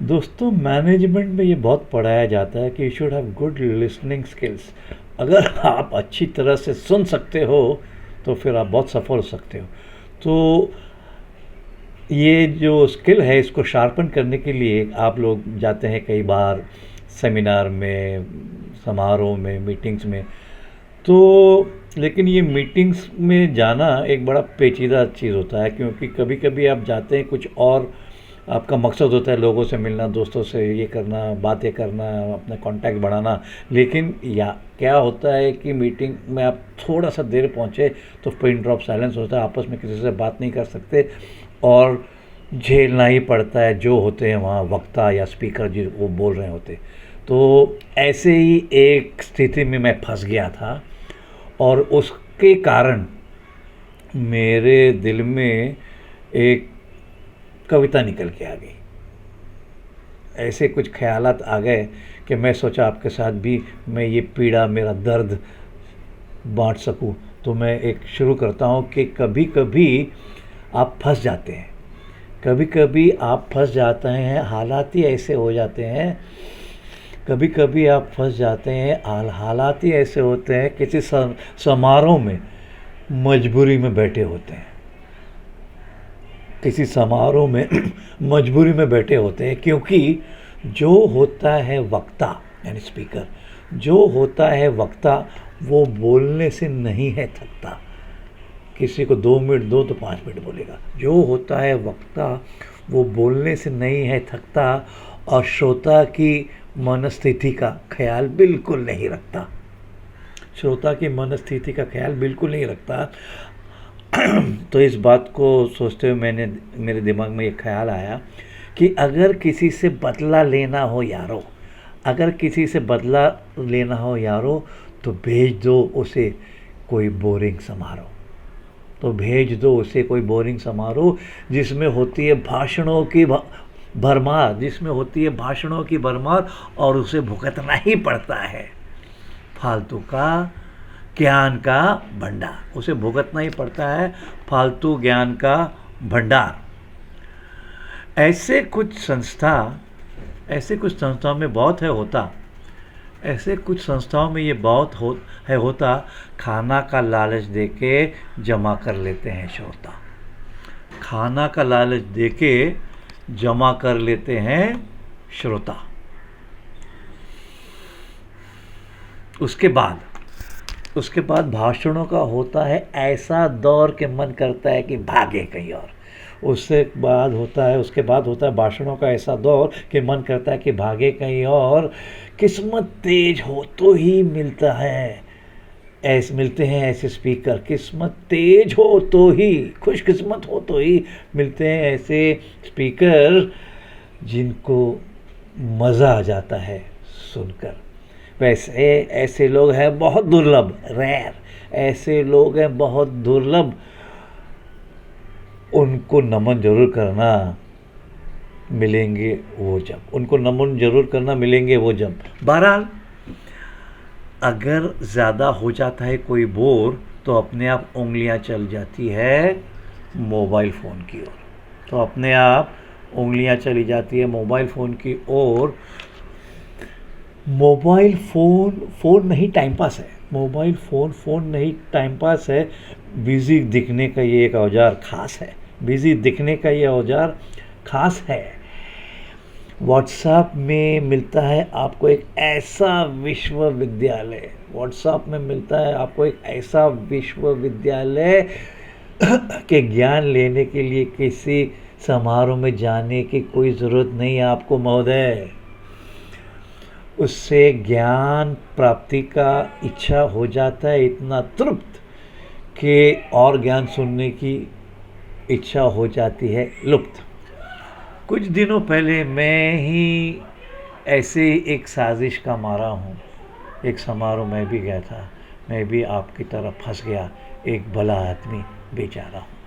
दोस्तों, मैनेजमेंट में ये बहुत पढ़ाया जाता है कि you should have good listening skills. अगर आप अच्छी तरह से सुन सकते हो तो फिर आप बहुत सफल हो सकते हो। तो ये जो स्किल है इसको शार्पन करने के लिए आप लोग जाते हैं कई बार सेमिनार में, समारोह में, मीटिंग्स में। तो लेकिन ये मीटिंग्स में जाना एक बड़ा पेचीदा चीज़ होता है, क्योंकि कभी कभी आप जाते हैं कुछ और आपका मकसद होता है लोगों से मिलना, दोस्तों से ये करना, बातें करना, अपना कांटेक्ट बढ़ाना। लेकिन या क्या होता है कि मीटिंग में आप थोड़ा सा देर पहुँचे तो पिन ड्रॉप साइलेंस होता है, आपस में किसी से बात नहीं कर सकते और झेलना ही पड़ता है जो होते हैं वहाँ वक्ता या स्पीकर जो वो बोल रहे होते। तो ऐसे ही एक स्थिति में मैं फंस गया था और उसके कारण मेरे दिल में एक कविता निकल के आ गई। ऐसे कुछ ख्यालात आ गए कि मैं सोचा आपके साथ भी मैं ये पीड़ा, मेरा दर्द बांट सकूं। तो मैं एक शुरू करता हूं कि कभी कभी आप फंस जाते हैं, कभी कभी आप फंस जाते हैं, हालात ही ऐसे हो जाते हैं। कभी कभी आप फंस जाते हैं, हालात ही ऐसे होते हैं, किसी समारोह में मजबूरी में बैठे होते हैं, किसी समारोह में मजबूरी में बैठे होते हैं, क्योंकि जो होता है वक्ता यानी स्पीकर, जो होता है वक्ता वो बोलने से नहीं है थकता। किसी को 2 मिनट दो तो 5 मिनट बोलेगा। जो होता है वक्ता वो बोलने से नहीं है थकता और श्रोता की मनस्थिति का ख्याल बिल्कुल नहीं रखता। श्रोता की मनस्थिति का ख्याल बिल्कुल नहीं रखता। तो इस बात को सोचते हुए मेरे दिमाग में ये ख्याल आया कि अगर किसी से बदला लेना हो यारो, अगर किसी से बदला लेना हो यारो, तो भेज दो उसे कोई बोरिंग समारोह। तो भेज दो उसे कोई बोरिंग समारोह जिसमें होती है भाषणों की भरमार, जिसमें होती है भाषणों की भरमार और उसे भुगतना ही पड़ता है फालतू का ज्ञान का भंडार। उसे भुगतना ही पड़ता है फालतू ज्ञान का भंडार। ऐसे कुछ संस्थाओं में बहुत है होता, ऐसे कुछ संस्थाओं में ये बहुत होता। खाना का लालच देके जमा कर लेते हैं श्रोता, खाना का लालच देके जमा कर लेते हैं श्रोता। उसके बाद भाषणों का होता है ऐसा दौर के मन करता है कि भागे कहीं और। उसके बाद होता है भाषणों का ऐसा दौर कि मन करता है कि भागे कहीं और। किस्मत तेज हो तो ही मिलता है, मिलते हैं ऐसे स्पीकर। किस्मत तेज हो तो ही, खुशकिस्मत हो तो ही मिलते हैं ऐसे स्पीकर जिनको मज़ा आ जाता है सुनकर। वैसे ऐसे लोग हैं बहुत दुर्लभ, रेयर, ऐसे लोग हैं बहुत दुर्लभ। उनको नमन जरूर करना मिलेंगे वो जब, उनको नमन जरूर करना मिलेंगे वो जब। बहरहाल अगर ज़्यादा हो जाता है कोई बोर तो अपने आप उंगलियां चल जाती है मोबाइल फ़ोन की ओर, तो अपने आप उंगलियां चली जाती है मोबाइल फ़ोन की ओर। मोबाइल फ़ोन नहीं टाइम पास है, मोबाइल फ़ोन नहीं टाइम पास है। बिज़ी दिखने का ये एक औजार ख़ास है, बिज़ी दिखने का ये औजार ख़ास है। व्हाट्सएप में मिलता है आपको एक ऐसा विश्वविद्यालय, व्हाट्सएप में मिलता है आपको एक ऐसा विश्वविद्यालय के ज्ञान लेने के लिए किसी समारोह में जाने की कोई ज़रूरत नहीं है आपको महोदय। उससे ज्ञान प्राप्ति का इच्छा हो जाता है इतना तृप्त कि और ज्ञान सुनने की इच्छा हो जाती है लुप्त। कुछ दिनों पहले मैं ही ऐसे एक साजिश का मारा हूँ। एक समारोह में भी गया था, मैं भी आपकी तरह फंस गया, एक भला आदमी बेचारा हूँ।